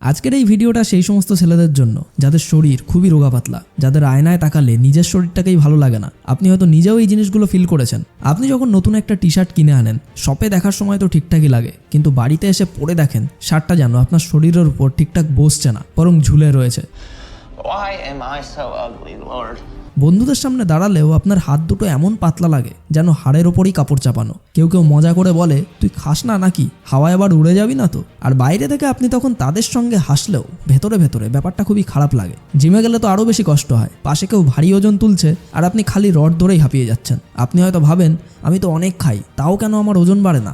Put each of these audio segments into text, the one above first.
আজকের এই ভিডিওটা সেই সমস্ত ছেলেদের জন্য যাদের শরীর খুবই রোগা পাতলা, যাদের আয়নায় তাকালে নিজের শরীরটাকেই ভালো লাগে না। আপনি হয়তো নিজেও এই জিনিসগুলো ফিল করেছেন। আপনি যখন নতুন একটা টি শার্ট কিনে আনেন, শপে দেখার সময় তো ঠিকঠাকই লাগে, কিন্তু বাড়িতে এসে পরে দেখেন শার্টটা যেন আপনার শরীরের উপর ঠিকঠাক বসছে না, বরং ঝুলে রয়েছে। Why am I so ugly, Lord? বন্ধুদের সামনে দাঁড়ালেও আপনার হাত দুটো এমন পাতলা লাগে যেন হাড়ের ওপরই কাপড় চাপানো। কেউ কেউ মজা করে বলে, তুই খাস না নাকি, হাওয়ায় আবার উড়ে যাবি না তো। আর বাইরে থেকে আপনি তখন তাদের সঙ্গে হাসলেও ভেতরে ভেতরে ব্যাপারটা খুবই খারাপ লাগে। জিমে গেলে তো আরও বেশি কষ্ট হয়, পাশে কেউ ভারী ওজন তুলছে আর আপনি খালি রড ধরেই হাঁপিয়ে যাচ্ছেন। আপনি হয়তো ভাবেন, আমি তো অনেক খাই, তাও কেন আমার ওজন বাড়ে না।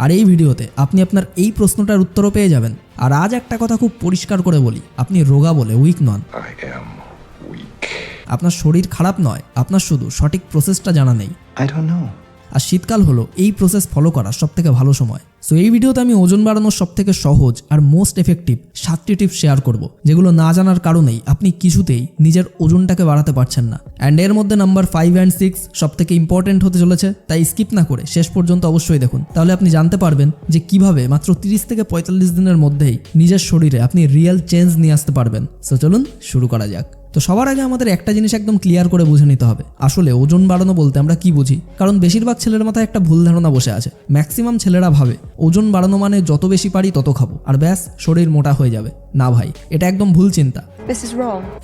আর এই ভিডিওতে আপনি আপনার এই প্রশ্নটার উত্তরও পেয়ে যাবেন। আর আজ একটা কথা খুব পরিষ্কার করে বলি, আপনি রোগা বলে উইক নন। আপনার শরীর খারাপ নয়, আপনার শুধু সঠিক প্রসেসটা জানা নেই। আর শীতকাল হলো এই প্রসেস ফলো করার সবথেকে ভালো সময়। সো এই ভিডিওতে আমি ওজন বাড়ানোর সবথেকে সহজ আর মোস্ট এফেক্টিভ 7টি টিপস শেয়ার করব, যেগুলো না জানার কারণেই আপনি কিছুতেই নিজের ওজনটাকে বাড়াতে পারছেন না। অ্যান্ড এর মধ্যে নাম্বার 5 and 6 সবথেকে ইম্পর্টেন্ট হতে চলেছে, তাই স্কিপ না করে শেষ পর্যন্ত অবশ্যই দেখুন। তাহলে আপনি জানতে পারবেন যে কিভাবে মাত্র 30 থেকে 45 দিনের মধ্যেই নিজের শরীরে আপনি রিয়েল চেঞ্জ নিয়ে আসতে পারবেন। সো চলুন শুরু করা যাক। তো সবার আগে আমাদের একটা জিনিস একদম ক্লিয়ার করে বুঝে নিতে হবে, আসলে ওজন বাড়ানো বলতে আমরা কি বুঝি। কারণ বেশিরভাগ ছেলের মাথায় একটা ভুল ধারণা বসে আছে। ম্যাক্সিমাম ছেলেরা ভাবে ওজন বাড়ানো মানে যত বেশি পারি তত খাবো আর ব্যাস শরীর মোটা হয়ে যাবে। না ভাই, এটা একদম ভুল চিন্তা।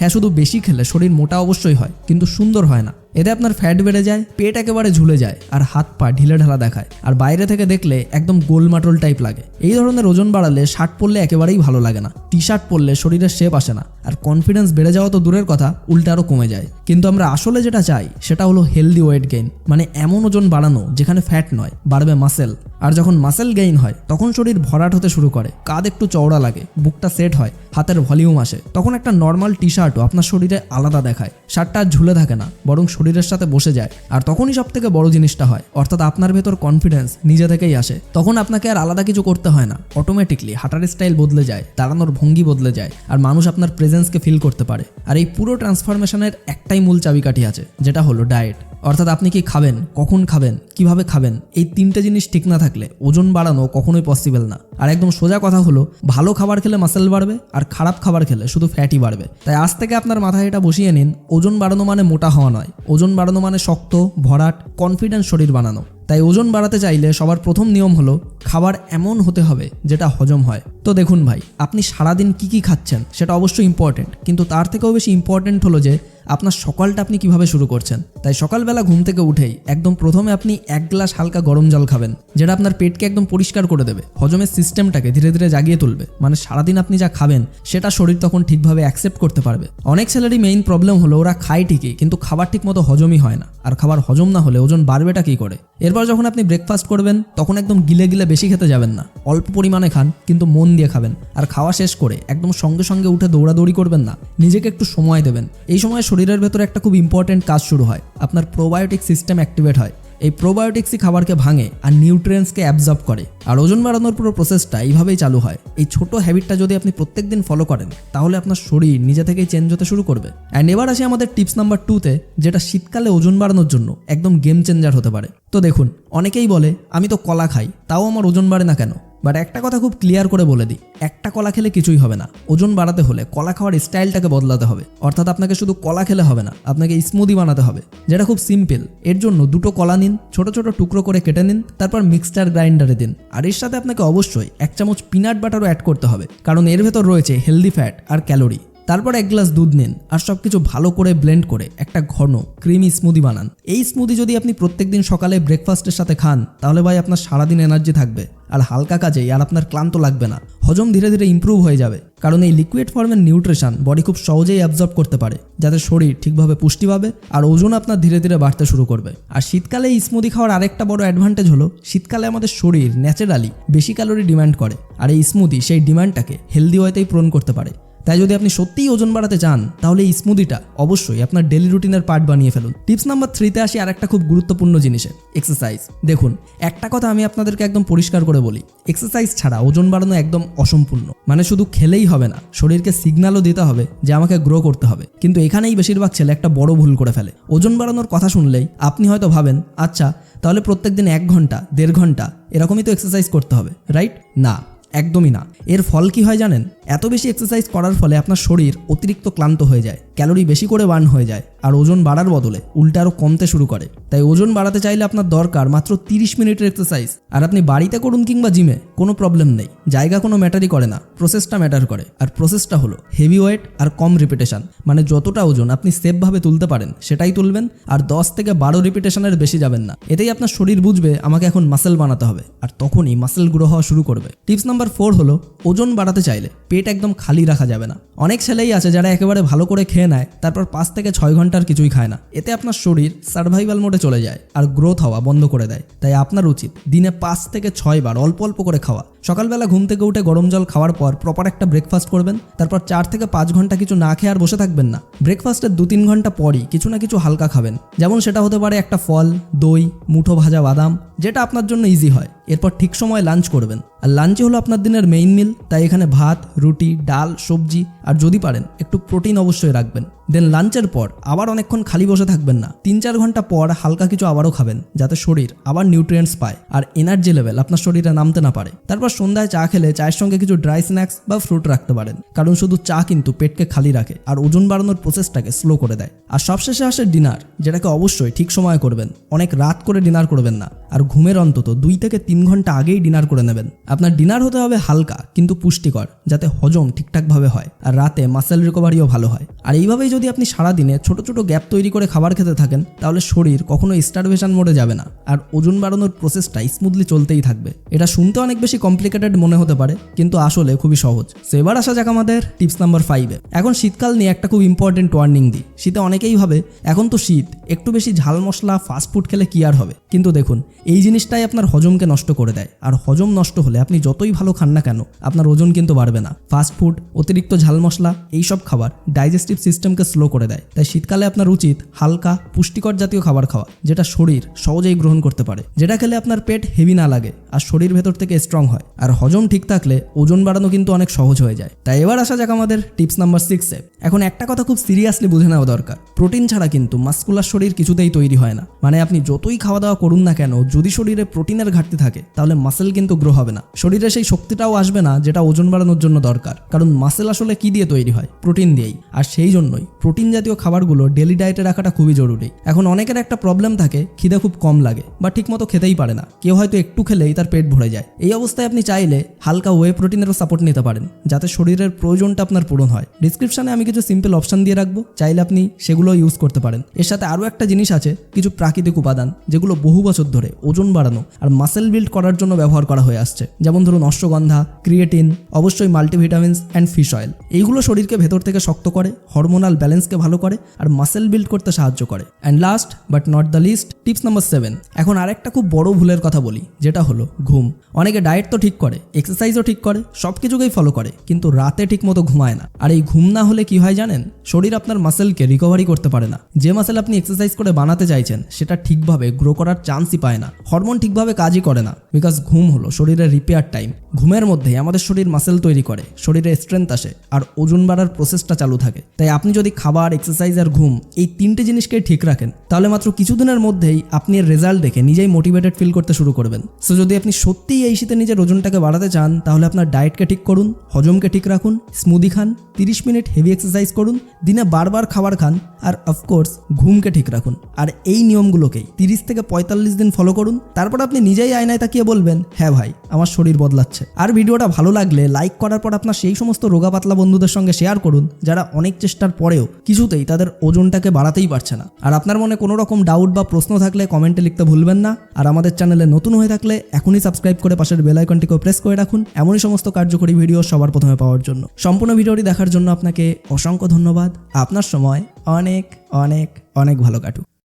হ্যাঁ, শুধু বেশি খেলে শরীর মোটা অবশ্যই হয়, কিন্তু সুন্দর হয় না। এতে আপনার ফ্যাট বেড়ে যায়, পেট একেবারে ঝুলে যায় আর হাত পা ঢিলে ঢালা দেখায়, আর বাইরে থেকে দেখলে একদম গোলমাটল টাইপ লাগে। এই ধরনের ওজন বাড়ালে শার্ট পরলে একেবারেই ভালো লাগে না, টি শার্ট পরলে শরীরের শেপ আসে না, আর কনফিডেন্স বেড়ে যাওয়া তো দূরের কথা, উল্টে আরও কমে যায়। কিন্তু আমরা আসলে যেটা চাই সেটা হলো হেলদি ওয়েট গেইন, মানে এমন ওজন বাড়ানো যেখানে ফ্যাট নয়, বাড়বে মাসেল। আর যখন মাসেল গেইন হয় তখন শরীর ভরাট হতে শুরু করে, কাঁধ একটু চওড়া লাগে, বুকটা সেট হয়, হাতের ভলিউম আসে। তখন একটা নর্মাল টি শার্টও আপনার শরীরে আলাদা দেখায়, শার্টটা ঝুলে থাকে না, বরং শরীরের সাথে বসে যায়। আর তখনই সব থেকে বড় জিনিসটা হয়, অর্থাৎ আপনার ভেতর কনফিডেন্স নিজে থেকেই আসে। তখন আপনাকে আর আলাদা কিছু করতে হয় না, অটোমেটিকলি হাঁটার স্টাইল বদলে যায়, দাঁড়ানোর ভঙ্গি বদলে যায়, আর মানুষ আপনার প্রেজেন্সকে ফিল করতে পারে। আর এই পুরো ট্রান্সফরমেশনের একটাই মূল চাবিকাঠি আছে, যেটা হলো ডায়েট। অর্থাৎ আপনি কি খাবেন, কখন খাবেন, কিভাবে খাবেন, এই 3টে জিনিস ঠিক না থাকলে ওজন বাড়ানো কখনোই পসিবল না। আর একদম সোজা কথা হলো, ভালো খাবার খেলে মাসেল বাড়বে আর খারাপ খাবার খেলে শুধু ফ্যাটই বাড়বে। তাই আজ থেকে আপনার মাথায় এটা বসিয়ে নিন, ওজন বাড়ানো মানে মোটা হওয়া নয়, ওজন বাড়ানো মানে শক্ত, ভরাট, কনফিডেন্ট শরীর বানানো। তাই ওজন বাড়াতে চাইলে সবার প্রথম নিয়ম হলো খাবার এমন হতে হবে যেটা হজম হয়। তো দেখুন ভাই, আপনি সারাদিন কি খাচ্ছেন সেটা অবশ্যই ইম্পর্টেন্ট, কিন্তু তার থেকেও বেশি ইম্পর্টেন্ট হলো যে আপনার সকালটা আপনি কিভাবে শুরু করছেন। তাই সকালবেলা ঘুম থেকে উঠেই একদম প্রথমে আপনি 1 গ্লাস হালকা গরম জল খাবেন, যেটা আপনার পেটকে একদম পরিষ্কার করে দেবে, হজমের সিস্টেমটাকে ধীরে ধীরে জাগিয়ে তুলবে। মানে সারাদিন আপনি যা খাবেন সেটা শরীর তখন ঠিকভাবে অ্যাকসেপ্ট করতে পারবে। অনেক ছেলেরই মেইন প্রবলেম হলো ওরা খায় ঠিকই, কিন্তু খাবার ঠিক মতো হজমই হয় না। আর খাবার হজম না হলে ওজন বাড়বেটা কি করে। এরপর যখন আপনি ব্রেকফাস্ট করবেন তখন একদম গিলে গিলে বেশি খেতে যাবেন না, অল্প পরিমাণে খান, কিন্তু মন দিয়ে খাবেন। আর খাওয়া শেষ করে একদম সঙ্গে সঙ্গে উঠে দৌড়াদৌড়ি করবেন না, নিজেকে একটু সময় দেবেন। এই সময় শরীরের ভেতরে একটা খুব ইম্পর্টেন্ট কাজ শুরু হয়, আপনার প্রোবায়োটিক সিস্টেম অ্যাক্টিভেট হয়। এই প্রোবায়োটিক্সই খাবারকে ভাঙে আর নিউট্রিয়েন্টসকে অ্যাবজর্ব করে। আর ওজন বাড়ানোর পুরো প্রসেসটা এইভাবেই চালু হয়। এই ছোট হ্যাবিটটা যদি আপনি প্রত্যেকদিন ফলো করেন তাহলে আপনার শরীর নিজে থেকেই চেঞ্জ হতে শুরু করবে। অ্যান্ড এবার আসি আমাদের টিপস নাম্বার 2তে, যেটা শীতকালে ওজন বাড়ানোর জন্য একদম গেম চেঞ্জার হতে পারে। তো দেখুন, অনেকেই বলে আমি তো কলা খাই, তাও আমার ওজন বাড়ে না কেন। বাট একটা কথা খুব ক্লিয়ার করে বলে দিই, একটা কলা খেলে কিছুই হবে না। ওজন বাড়াতে হলে কলা খাওয়ার স্টাইলটাকে বদলাতে হবে। অর্থাৎ আপনাকে শুধু কলা খেলে হবে না, আপনাকে স্মুদি বানাতে হবে, যেটা খুব সিম্পল। এর জন্য 2টো কলা নিন, ছোট ছোট টুকরো করে কেটে নিন, তারপর মিক্সচার গ্রাইন্ডারে দিন। আর এর সাথে আপনাকে অবশ্যই 1 চামচ পিনাট বাটারও অ্যাড করতে হবে, কারণ এর ভেতর রয়েছে হেলদি ফ্যাট আর ক্যালোরি। তারপর 1 গ্লাস দুধ নিন আর সবকিছু ভালো করে ব্লেন্ড করে একটা ঘন ক্রিমি স্মুদি বানান। এই স্মুদি যদি আপনি প্রত্যেকদিন সকালে ব্রেকফাস্টের সাথে খান তাহলে ভাই আপনার সারাদিন এনার্জি থাকবে, আর হালকা কাজেই আর আপনার ক্লান্ত লাগবে না। হজম ধীরে ধীরে ইমপ্রুভ হয়ে যাবে, কারণ এই লিকুইড ফর্মের নিউট্রিশন বডি খুব সহজেই অ্যাবজর্ব করতে পারে, যাতে শরীর ঠিকভাবে পুষ্টি পাবে আর ওজন আপনার ধীরে ধীরে বাড়তে শুরু করবে। আর শীতকালে এই স্মুদি খাওয়ার আরেকটা বড় অ্যাডভান্টেজ হলো, শীতকালে আমাদের শরীর ন্যাচারালি বেশি ক্যালোরি ডিমান্ড করে, আর এই স্মুদি সেই ডিমান্ডটাকে হেলদি ওয়েতেই পূরণ করতে পারে। তাই যদি আপনি সত্যিই ওজন বাড়াতে চান তাহলে এই স্মুদিটা অবশ্যই আপনার ডেলি রুটিনের পার্ট বানিয়ে ফেলুন। টিপস নাম্বার 3তে আসি আরেকটা খুব গুরুত্বপূর্ণ জিনিসে, এক্সারসাইজ। দেখুন, একটা কথা আমি আপনাদেরকে একদম পরিষ্কার করে বলি, এক্সারসাইজ ছাড়া ওজন বাড়ানো একদম অসম্পূর্ণ। মানে শুধু খেলেই হবে না, শরীরকে সিগন্যালও দিতে হবে যে আমাকে গ্রো করতে হবে। কিন্তু এখানেই বেশিরভাগ ছেলে একটা বড় ভুল করে ফেলে। ওজন বাড়ানোর কথা শুনলেই আপনি হয়তো ভাবেন, আচ্ছা তাহলে প্রত্যেকদিন 1 ঘন্টা 1.5 ঘন্টা এরকমই তো এক্সারসাইজ করতে হবে, রাইট? না, একদমই না। এর ফল কি হয় জানেন? এত বেশি এক্সারসাইজ করার ফলে আপনার শরীর অতিরিক্ত ক্লান্ত হয়ে যায়, ক্যালোরি বেশি করে বার্ন হয়ে যায়, আর ওজন বাড়ার বদলে উল্টা আরও কমতে শুরু করে। তাই ওজন বাড়াতে চাইলে আপনার দরকার মাত্র 30 মিনিটের এক্সারসাইজ। আর আপনি বাড়িতে করুন কিংবা জিমে, কোনো প্রবলেম নেই, জায়গা কোনো ম্যাটারই করে না, প্রসেসটা ম্যাটার করে। আর প্রসেসটা হলো হেভি ওয়েট আর কম রিপিটেশন, মানে যতটা ওজন আপনি সেফভাবে তুলতে পারেন সেটাই তুলবেন, আর 10 থেকে 12 রিপিটেশনের বেশি যাবেন না। এতেই আপনার শরীর বুঝবে আমাকে এখন মাসেল বানাতে হবে, আর তখনই মাসেল গ্রো হওয়া শুরু করবে। টিপস নাম্বার 4 হলো ওজন বাড়াতে চাইলে পেট একদম খালি রাখা যাবে না। অনেক ছেলেই আছে যারা একেবারে ভালো করে খেয়ে নেয়, তারপর 5 থেকে 6 ঘন্টার কিছুই খায় না। এতে আপনার শরীর সার্ভাইভাল মোডে চলে যায় আর গ্রোথ হওয়া বন্ধ করে দেয়। তাই আপনার উচিত দিনে 5 থেকে 6 বার অল্প অল্প করে খাওয়া। সকালবেলা ঘুম থেকে উঠে গরম জল খাওয়ার পর প্রপার একটা ব্রেকফাস্ট করবেন, তারপর 4 থেকে 5 ঘন্টা কিছু না খেয়ে আর বসে থাকবেন না। ব্রেকফাস্টের 2-3 ঘন্টা পরই কিছু না কিছু হালকা খাবেন, যেমন সেটা হতে পারে একটা ফল, দই, মুঠো ভাজা বাদাম, যেটা আপনার জন্য ইজি হয়। এরপর ঠিক সময় লাঞ্চ করবেন, আর লাঞ্চে হলো আপনার দিনের মেইন মিল। তাই এখানে ভাত, রুটি, ডাল, সবজি আর যদি পারেন একটু প্রোটিন অবশ্যই রাখবেন। দেন লাঞ্চের পর আবার অনেকক্ষণ খালি বসে থাকবেন না, 3-4 ঘন্টা পর হালকা কিছু আবারও খাবেন, যাতে শরীর আবার নিউট্রিয়েন্টস পায় আর এনার্জি লেভেল আপনার শরীরে নামতে না পারে। তারপর সন্ধ্যায় চা খেলে চায়ের সঙ্গে কিছু ড্রাই স্ন্যাক্স বা ফ্রুট রাখতে পারেন, কারণ শুধু চা কিন্তু পেটকে খালি রাখে আর ওজন বাড়ানোর প্রসেসটাকে স্লো করে দেয়। আর সবশেষে আসে ডিনার, যেটাকে অবশ্যই ঠিক সময়ে করবেন। অনেক রাত করে ডিনার করবেন না, আর ঘুমের অন্তত 2 থেকে 3 ঘন্টা আগেই ডিনার করে নেবেন। আপনার ডিনার হতে হবে হালকা কিন্তু পুষ্টিকর, যাতে হজম ঠিকঠাকভাবে হয় আর রাতে মাসেল রিকভারিও ভালো হয়। আর এইভাবেই যদি আপনি সারাদিনে ছোট ছোট গ্যাপ তৈরি করে খাবার খেতে থাকেন, তাহলে শরীর কখনো স্টারভেশন মোডে যাবে না আর ওজন বাড়ানোর প্রসেসটা স্মুথলি চলতেই থাকবে। এটা শুনতে অনেক বেশি কমপ্লিকেটেড মনে হতে পারে, কিন্তু আসলে খুবই সহজ। সো এবার আসা যাক আমাদের টিপস নাম্বার 5-এ। এখন শীতকাল নিয়ে একটা খুব ইম্পর্টেন্ট ওয়ার্নিং দিই। শীতে অনেকেই ভাবে এখন তো শীত, একটু বেশি ঝাল মশলা ফাস্টফুড খেলে কি আর হবে। কিন্তু দেখুন, এই জিনিসটাই আপনার হজমকে নষ্ট করে দেয়, আর হজম নষ্ট হলে আপনি যতই ভালো খান না কেন আপনার ওজন কিন্তু বাড়বে না। ফাস্টফুড, অতিরিক্ত ঝাল মশলা, এইসব খাবার ডাইজেস্টিভ সিস্টেমকে স্লো করে দেয়। তাই শীতকালে আপনার উচিত হালকা পুষ্টিকর জাতীয় খাবার খাওয়া, যেটা শরীর সহজেই গ্রহণ করতে পারে, যেটা খেলে আপনার পেট হেভি না লাগে আর শরীর ভেতর থেকে স্ট্রং হয়। আর হজম ঠিক থাকলে ওজন বাড়ানো কিন্তু অনেক সহজ হয়ে যায়। তাই এবার আসা যাক আমাদের টিপস নাম্বার 6-এ। এখন একটা কথা খুব সিরিয়াসলি বুঝে নেওয়া দরকার, প্রোটিন ছাড়া কিন্তু মাস্কুলার শরীর কিছুতেই তৈরি হয় না। মানে আপনি যতই খাওয়া দাওয়া করুন না কেন, যদি শরীরে প্রোটিনের ঘাটতি থাকে তাহলে মাসেল কিন্তু গ্রো হবে না। শরীরে সেই শক্তিটাও আসবে না যেটা ওজন বাড়ানোর জন্য দরকার, কারণ মাসেল আসলে কি দিয়ে তৈরি হয়? প্রোটিন দিয়েই। আর সেই জন্যই প্রোটিন জাতীয় খাবারগুলো ডেলি ডায়েটে রাখাটা খুবই জরুরি। এখন অনেকের একটা প্রবলেম থাকে, খিদে খুব কম লাগে বা ঠিকমতো খেতেই পারে না। কেউ হয়তো একটু খেলেই তার পেট ভরে যায়। এই অবস্থায় আপনি চাইলে হালকা ওয়ে প্রোটিনেরও সাপোর্ট নিতে পারেন, যাতে শরীরের প্রয়োজনটা আপনার পূরণ হয়। ডিসক্রিপশনে আমি কিছু সিম্পল অপশন দিয়ে রাখবো, চাইলে আপনি সেগুলো ইউজ করতে পারেন। এর সাথে আরও একটা জিনিস আছে, কিছু প্রাকৃতিক উপাদান যেগুলো বহু বছর ধরে ওজন বাড়ানো আর মাসেল বিল্ড করার জন্য ব্যবহার করা হয়ে আসছে। যেমন ধরুন অশ্বগন্ধা, ক্রিয়েটিন, অবশ্যই মাল্টিভিটামিনস অ্যান্ড ফিশ অয়েল। এইগুলো শরীরকে ভেতর থেকে শক্ত করে, হরমোনাল ব্যালেন্সকে ভালো করে আর মাসেল বিল্ড করতে সাহায্য করে। And last but not the least, tips number 7। এখন আরেকটা খুব বড় ভুলের কথা বলি, যেটা হলো ঘুম। অনেকে ডায়েট তো ঠিক করে, এক্সারসাইজও ঠিক করে, সব কিছুকেই ফলো করে, কিন্তু রাতে ঠিক মতো ঘুমায় না। আর এই ঘুম না হলে কি হয় জানেন? শরীর আপনার মাসেলকে রিকভারি করতে পারে না। যে মাসেল আপনি এক্সারসাইজ করে বানাতে চাইছেন সেটা ঠিকভাবে গ্রো করার চান্সই পায় না। হরমোন ঠিকভাবে কাজই করে না, বিকজ ঘুম হলো শরীরের রিপেয়ার টাইম। ঘুমের মধ্যেই আমাদের শরীর মাসেল তৈরি করে, শরীরে স্ট্রেংথ আসে আর ওজন বাড়ার প্রসেসটা চালু থাকে। তাই আপনি যদি খাবার, এক্সারসাইজ আর ঘুম এই 3টে জিনিসকে ঠিক রাখেন, তাহলে মাত্র কিছুদিনের মধ্যেই আপনি এর রেজাল্ট দেখে নিজেই মোটিভেটেড ফিল করতে শুরু করবেন। সো যদি আপনি সত্যিই এই শীতে নিজের ওজনটাকে বাড়াতে চান, তাহলে আপনার ডায়েটকে ঠিক করুন, হজমকে ঠিক রাখুন, স্মুদি খান, 30 মিনিট হেভি এক্সারসাইজ করুন, দিনে বারবার খাবার খান, আর অফকোর্স ঘুমকে ঠিক রাখুন। আর এই নিয়মগুলোকেই 30 থেকে 45 দিন ফলো করুন। তারপর আপনি নিজেই আয়নায় তাকিয়ে বলবেন, হ্যাঁ ভাই, আমার শরীর বদলাচ্ছে। আর ভিডিওটা ভালো লাগলে লাইক করার পর আপনার সেই সমস্ত রোগা পাতলা বন্ধুদের সঙ্গে শেয়ার করুন, যারা অনেক চেষ্টার পরেও কিছুতেই তাদের ওজনটাকে বাড়াতেই পারছে না। আর আপনার মনে কোনো রকম ডাউট বা প্রশ্ন থাকলে কমেন্টে লিখতে ভুলবেন না। আর আমাদের চ্যানেলে নতুন হয়ে থাকলে এখনই সাবস্ক্রাইব করে পাশের বেল আইকনটিকেও প্রেস করে রাখুন, এমনই সমস্ত কার্যকরী ভিডিও সবার প্রথমে পাওয়ার জন্য। সম্পূর্ণ ভিডিওটি দেখার জন্য আপনাকে অসংখ্য ধন্যবাদ। আপনার সময় অনেক অনেক অনেক ভালো কাটুক।